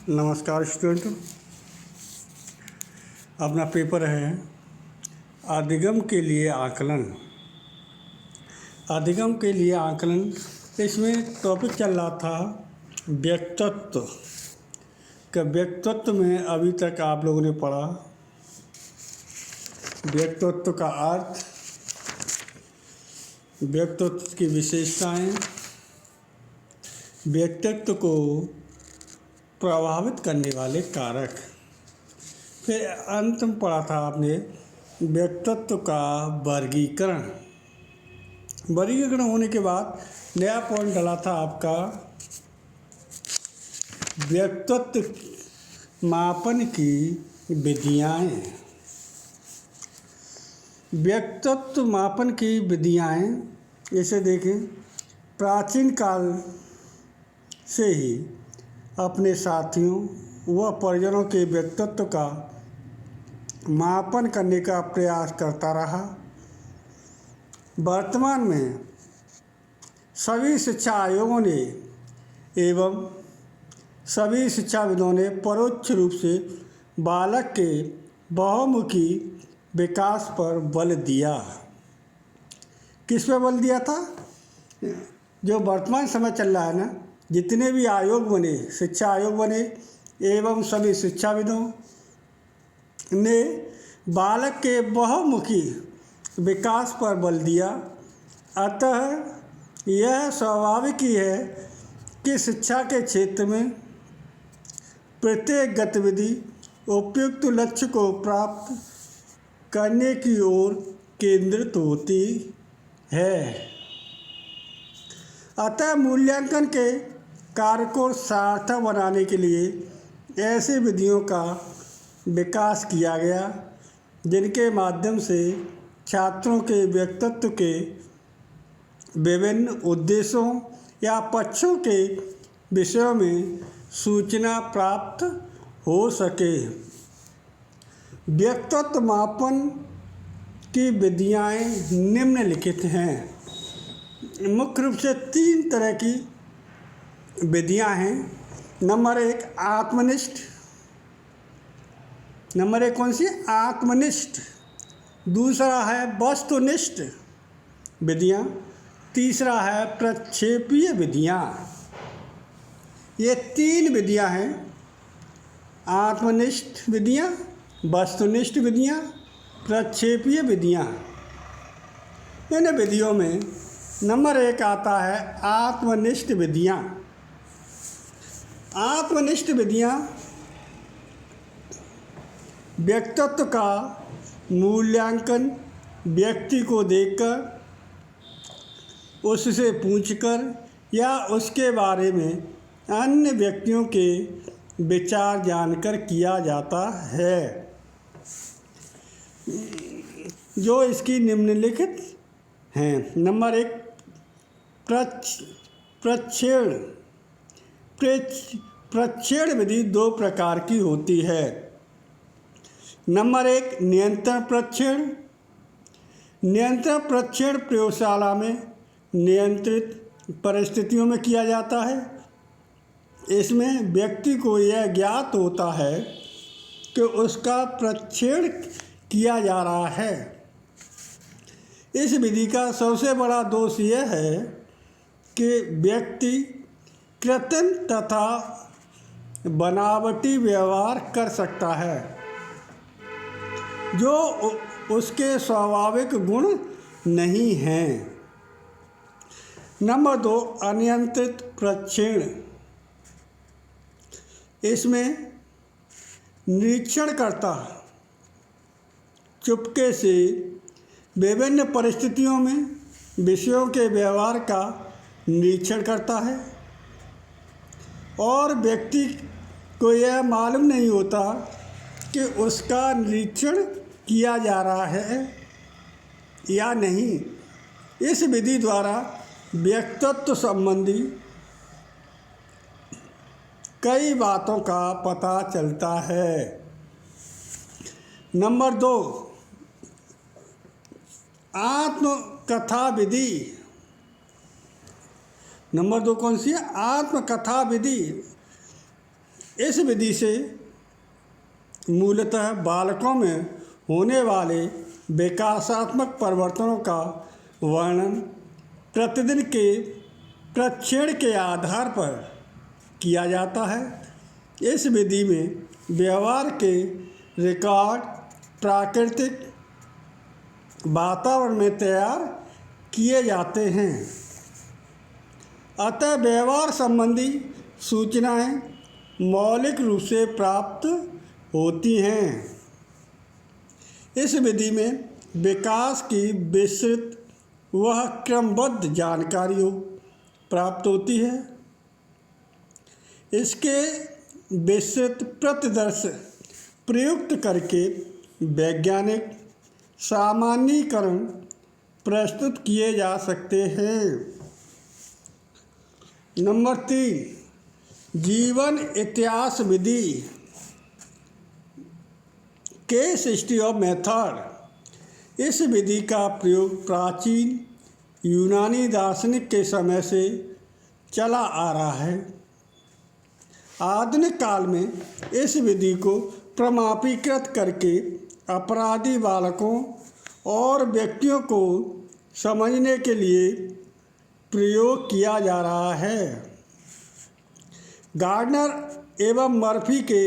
नमस्कार स्टूडेंट। अपना पेपर है अधिगम के लिए आकलन। अधिगम के लिए आकलन, इसमें टॉपिक चल रहा था व्यक्तित्व का। व्यक्तित्व में अभी तक आप लोगों ने पढ़ा व्यक्तित्व का अर्थ, व्यक्तित्व की विशेषताएं, व्यक्तित्व को प्रभावित करने वाले कारक। फिर अंत में पढ़ा था आपने व्यक्तित्व का वर्गीकरण। वर्गीकरण होने के बाद नया पॉइंट डाला था आपका व्यक्तित्व मापन की विधियाँ। व्यक्तित्व मापन की विधियाँ इसे देखें, प्राचीन काल से ही अपने साथियों व परिजनों के व्यक्तित्व का मापन करने का प्रयास करता रहा। वर्तमान में सभी शिक्षा आयोगों ने एवं सभी शिक्षाविदों ने परोक्ष रूप से बालक के बहुमुखी विकास पर बल दिया। किस पर बल दिया था? जो वर्तमान समय चल रहा है ना, जितने भी आयोग बने, शिक्षा आयोग बने एवं सभी शिक्षाविदों ने बालक के बहुमुखी विकास पर बल दिया। अतः यह स्वाभाविक ही है कि शिक्षा के क्षेत्र में प्रत्येक गतिविधि उपयुक्त लक्ष्य को प्राप्त करने की ओर केंद्रित होती है। अतः मूल्यांकन के कार्य को सार्थक बनाने के लिए ऐसी विधियों का विकास किया गया जिनके माध्यम से छात्रों के व्यक्तित्व के विभिन्न उद्देश्यों या पक्षों के विषयों में सूचना प्राप्त हो सके। व्यक्तित्व मापन की विधियाँ निम्नलिखित हैं। मुख्य रूप से 3 तरह की विधियाँ हैं। नंबर 1 आत्मनिष्ठ। नंबर 1 कौन सी? आत्मनिष्ठ। दूसरा है वस्तुनिष्ठ विधियाँ। तीसरा है प्रक्षेपीय विधियाँ। ये 3 विधियाँ हैं, आत्मनिष्ठ विधियाँ, वस्तुनिष्ठ विधियाँ, प्रक्षेपीय विधियाँ। इन विधियों में नंबर 1 आता है आत्मनिष्ठ विधियाँ। आत्मनिष्ठ विधियाँ व्यक्तित्व का मूल्यांकन व्यक्ति को देखकर, उससे पूछकर या उसके बारे में अन्य व्यक्तियों के विचार जानकर किया जाता है। जो इसकी निम्नलिखित हैं। नंबर 1 प्रक्षेपण विधि 2 प्रकार की होती है। नंबर 1 नियंत्रण प्रक्षेपण। नियंत्रण प्रक्षेपण प्रयोगशाला में नियंत्रित परिस्थितियों में किया जाता है। इसमें व्यक्ति को यह ज्ञात होता है कि उसका प्रक्षेपण किया जा रहा है। इस विधि का सबसे बड़ा दोष यह है कि व्यक्ति कृत्रिम तथा बनावटी व्यवहार कर सकता है जो उसके स्वाभाविक गुण नहीं हैं। नंबर 2 अनियंत्रित प्रक्षेपण। इसमें निरीक्षणकर्ता चुपके से विभिन्न परिस्थितियों में विषयों के व्यवहार का निरीक्षण करता है और व्यक्ति को यह मालूम नहीं होता कि उसका निरीक्षण किया जा रहा है या नहीं। इस विधि द्वारा व्यक्तित्व संबंधी कई बातों का पता चलता है। नंबर 2 आत्मकथा विधि। नंबर 2 कौन सी है? आत्मकथा विधि। इस विधि से मूलतः बालकों में होने वाले विकासात्मक परिवर्तनों का वर्णन प्रतिदिन के प्रक्षेण के आधार पर किया जाता है। इस विधि में व्यवहार के रिकॉर्ड प्राकृतिक वातावरण में तैयार किए जाते हैं। अतः व्यवहार संबंधी सूचनाएं मौलिक रूप से प्राप्त होती हैं। इस विधि में विकास की विस्तृत वह क्रमबद्ध जानकारी प्राप्त होती है। इसके विस्तृत प्रतिदर्श प्रयुक्त करके वैज्ञानिक सामान्यीकरण प्रस्तुत किए जा सकते हैं। नंबर 3, जीवन इतिहास विधि, केस हिस्ट्री ऑफ मेथड। इस विधि का प्रयोग प्राचीन यूनानी दार्शनिक के समय से चला आ रहा है। आधुनिक काल में इस विधि को प्रमाणीकृत करके अपराधी बालकों और व्यक्तियों को समझने के लिए प्रयोग किया जा रहा है। गार्डनर एवं मर्फी के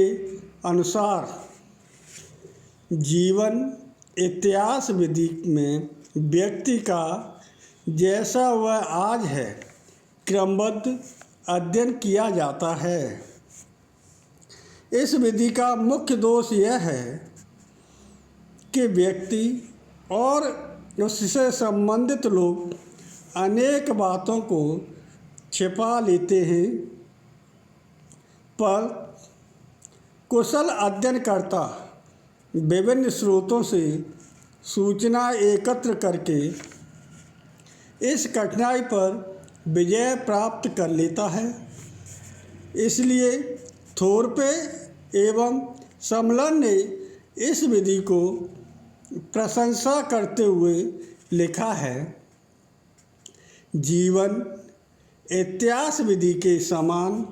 अनुसार जीवन इतिहास विधि में व्यक्ति का जैसा वह आज है क्रमबद्ध अध्ययन किया जाता है। इस विधि का मुख्य दोष यह है कि व्यक्ति और उससे संबंधित लोग अनेक बातों को छिपा लेते हैं, पर कुशल अध्ययनकर्ता विभिन्न स्रोतों से सूचना एकत्र करके इस कठिनाई पर विजय प्राप्त कर लेता है। इसलिए थोरपे एवं समलन ने इस विधि को प्रशंसा करते हुए लिखा है, जीवन इतिहास विधि के समान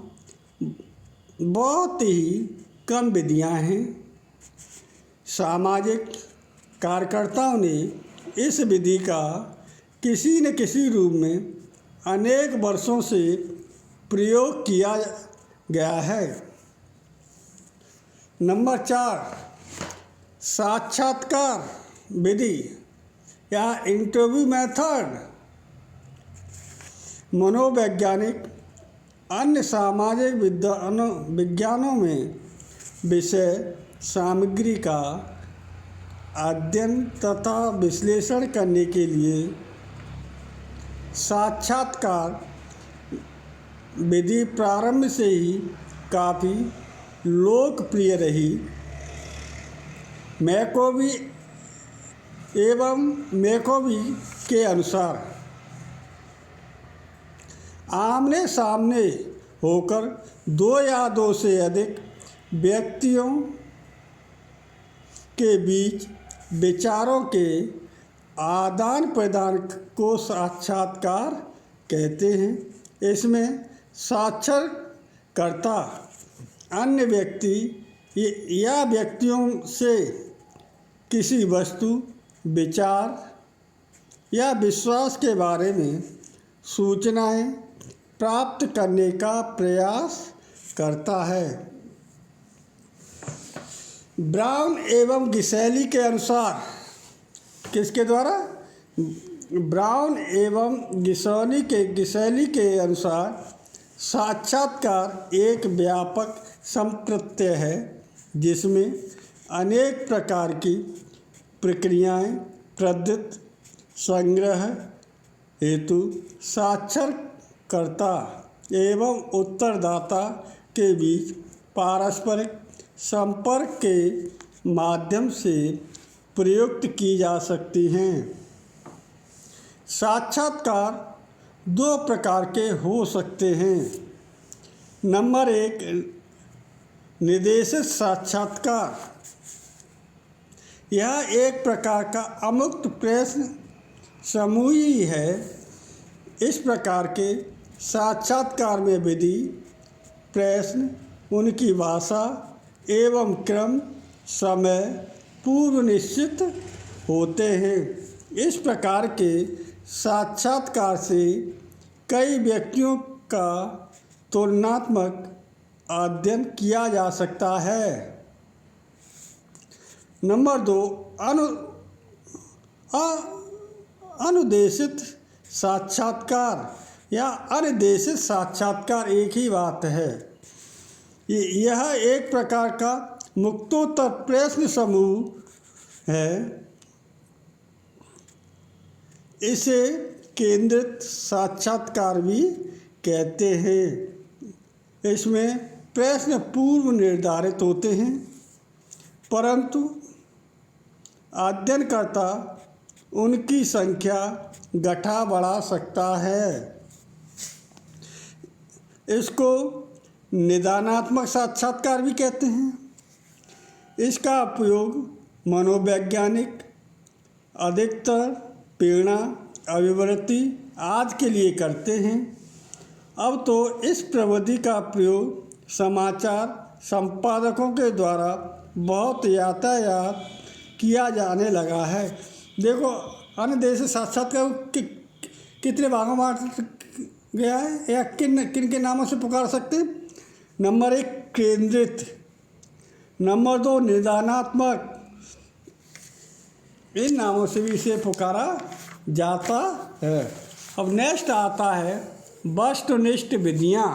बहुत ही कम विधियां हैं। सामाजिक कार्यकर्ताओं ने इस विधि का किसी न किसी रूप में अनेक वर्षों से प्रयोग किया गया है। नंबर 4, साक्षात्कार विधि या इंटरव्यू मेथड। मनोवैज्ञानिक अन्य सामाजिक विज्ञानों में विषय सामग्री का अध्ययन तथा विश्लेषण करने के लिए साक्षात्कार विधि प्रारंभ से ही काफ़ी लोकप्रिय रही। मैकोवी के अनुसार आमने सामने होकर दो या दो से अधिक व्यक्तियों के बीच विचारों के आदान प्रदान को साक्षात्कार कहते हैं। इसमें साक्षात्कारकर्ता अन्य व्यक्ति या व्यक्तियों से किसी वस्तु, विचार या विश्वास के बारे में सूचनाएं प्राप्त करने का प्रयास करता है। ब्राउन एवं गिसेली के अनुसार, किसके द्वारा? ब्राउन एवं गिसेली के अनुसार साक्षात्कार एक व्यापक संप्रत्यय है जिसमें अनेक प्रकार की प्रक्रियाएं प्रदत्त संग्रह हेतु साक्षात्कारकर्ता एवं उत्तरदाता के बीच पारस्परिक संपर्क के माध्यम से प्रयुक्त की जा सकती हैं। साक्षात्कार दो प्रकार के हो सकते हैं। नंबर 1, निर्देशित साक्षात्कार। यह एक प्रकार का अमुक्त प्रश्न समूह ही है। इस प्रकार के साक्षात्कार में विधि, प्रश्न उनकी भाषा एवं क्रम समय पूर्व निश्चित होते हैं। इस प्रकार के साक्षात्कार से कई व्यक्तियों का तुलनात्मक अध्ययन किया जा सकता है। नंबर 2, अनुदेशित साक्षात्कार या अनिर्देशित साक्षात्कार एक ही बात है। यह एक प्रकार का मुक्तोत्तर प्रश्न समूह है। इसे केंद्रित साक्षात्कार भी कहते हैं। इसमें प्रश्न पूर्व निर्धारित होते हैं, परंतु अध्ययनकर्ता उनकी संख्या घटा बढ़ा सकता है। इसको निदानात्मक साक्षात्कार भी कहते हैं। इसका उपयोग मनोवैज्ञानिक अधिकतर प्रेरणा अभिवृत्ति आदि के लिए करते हैं। अब तो इस प्रविधि का प्रयोग समाचार संपादकों के द्वारा बहुत यातायात किया जाने लगा है। देखो, अन्य देश से साक्षात्कार कितने भागों में बांट गया है या किन किन के नामों से पुकार सकते हैं। नंबर 1 केंद्रित, नंबर 2 निदानात्मक, इन नामों से भी इसे पुकारा जाता है। अब नेक्स्ट आता है वस्तुनिष्ठ विधियाँ।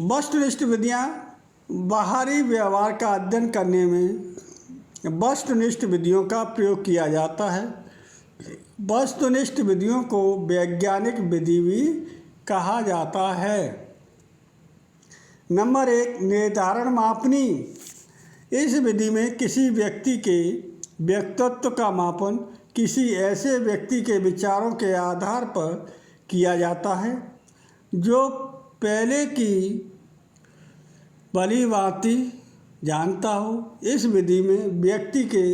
वस्तुनिष्ठ विधियाँ बाहरी व्यवहार का अध्ययन करने में वस्तुनिष्ठ विधियों का प्रयोग किया जाता है। वस्तुनिष्ठ विधियों को वैज्ञानिक विधि भी कहा जाता है। नंबर 1 निर्धारण मापनी। इस विधि में किसी व्यक्ति के व्यक्तित्व का मापन किसी ऐसे व्यक्ति के विचारों के आधार पर किया जाता है जो पहले की भली-भांति जानता हो। इस विधि में व्यक्ति के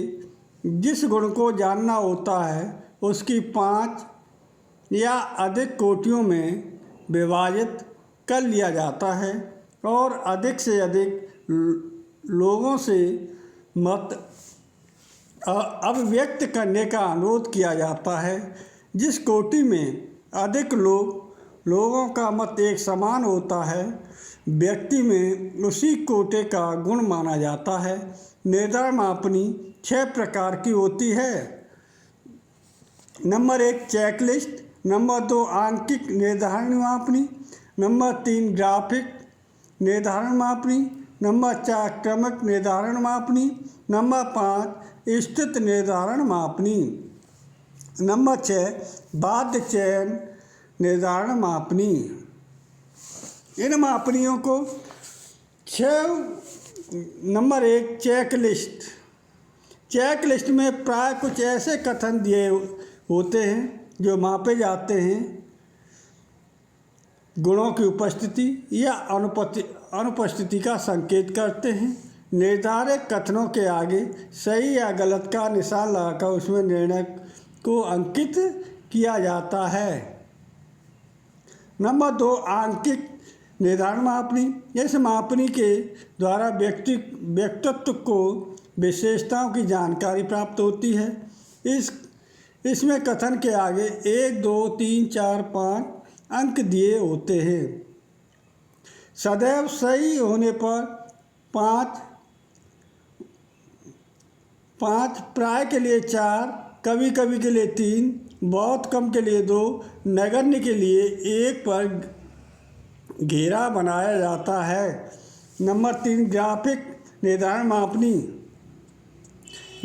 जिस गुण को जानना होता है उसकी 5 या अधिक कोटियों में विभाजित कर लिया जाता है और अधिक से अधिक लोगों से मत अभिव्यक्त करने का अनुरोध किया जाता है। जिस कोटि में अधिक लोगों का मत एक समान होता है, व्यक्ति में उसी कोटि का गुण माना जाता है। निर्धारण मापनी 6 प्रकार की होती है। नंबर 1 चेकलिस्ट, नंबर 2 आंकिक निर्धारण मापनी, नंबर 3 ग्राफिक निर्धारण मापनी, नंबर 4 क्रमिक निर्धारण मापनी, नंबर 5 स्थित निर्धारण मापनी, नंबर 6 बाध्य चयन निर्धारण मापनी। इन मापनियों को 6। Number 1 checklist. चेकलिस्ट में प्राय कुछ ऐसे कथन दिए होते हैं जो मापे जाते हैं। गुणों की उपस्थिति या अनुपस्थिति का संकेत करते हैं। निर्धारित कथनों के आगे सही या गलत का निशान लगाकर उसमें निर्णय को अंकित किया जाता है। नंबर 2 आंकिक निर्धारण मापनी। इस मापनी के द्वारा व्यक्तित्व को विशेषताओं की जानकारी प्राप्त होती है। इसमें कथन के आगे 1, 2, 3, 4, 5 अंक दिए होते हैं। सदैव सही होने पर 5, प्राय के लिए 4, कभी कभी के लिए 3, बहुत कम के लिए 2, नगण्य के लिए 1 पर घेरा बनाया जाता है। नंबर 3 ग्राफिक निर्धारण मापनी।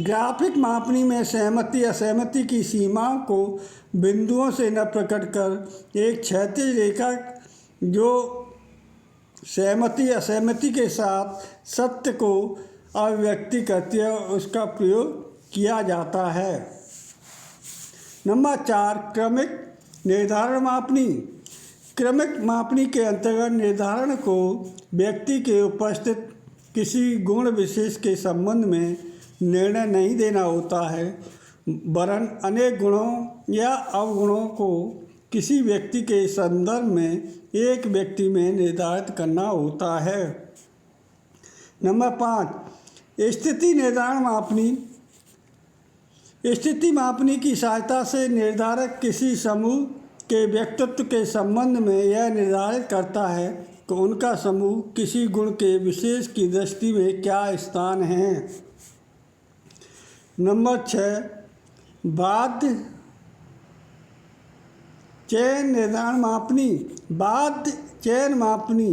ग्राफिक मापनी में सहमति असहमति की सीमाओं को बिंदुओं से न प्रकट कर एक क्षैतिज रेखा जो सहमति असहमति के साथ सत्य को अभिव्यक्ति करती है उसका प्रयोग किया जाता है। नंबर 4 क्रमिक निर्धारण मापनी। क्रमिक मापनी के अंतर्गत निर्धारण को व्यक्ति के उपस्थित किसी गुण विशेष के संबंध में निर्णय नहीं देना होता है, वरन अनेक गुणों या अवगुणों को किसी व्यक्ति के संदर्भ में एक व्यक्ति में निर्धारित करना होता है। नंबर 5, स्थिति निर्धारण मापनी। स्थिति मापनी की सहायता से निर्धारक किसी समूह के व्यक्तित्व के संबंध में यह निर्धारित करता है कि उनका समूह किसी गुण के विशेष की दृष्टि में क्या स्थान है। नंबर 6, बाध्य चयन निर्धारण मापनी। बाध्य चयन मापनी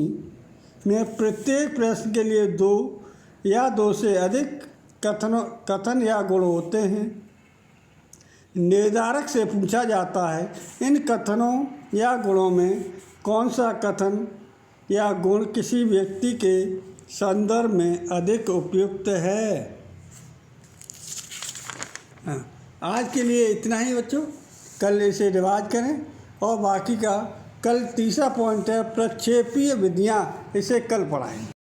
में प्रत्येक प्रश्न के लिए 2 या 2 से अधिक कथन या गुण होते हैं। निर्धारक से पूछा जाता है इन कथनों या गुणों में कौन सा कथन या गुण किसी व्यक्ति के संदर्भ में अधिक उपयुक्त है। आज के लिए इतना ही बच्चों, कल इसे रिवाज करें और बाकी का कल तीसरा पॉइंट है प्रक्षेपीय विधियाँ, इसे कल पढ़ाएं।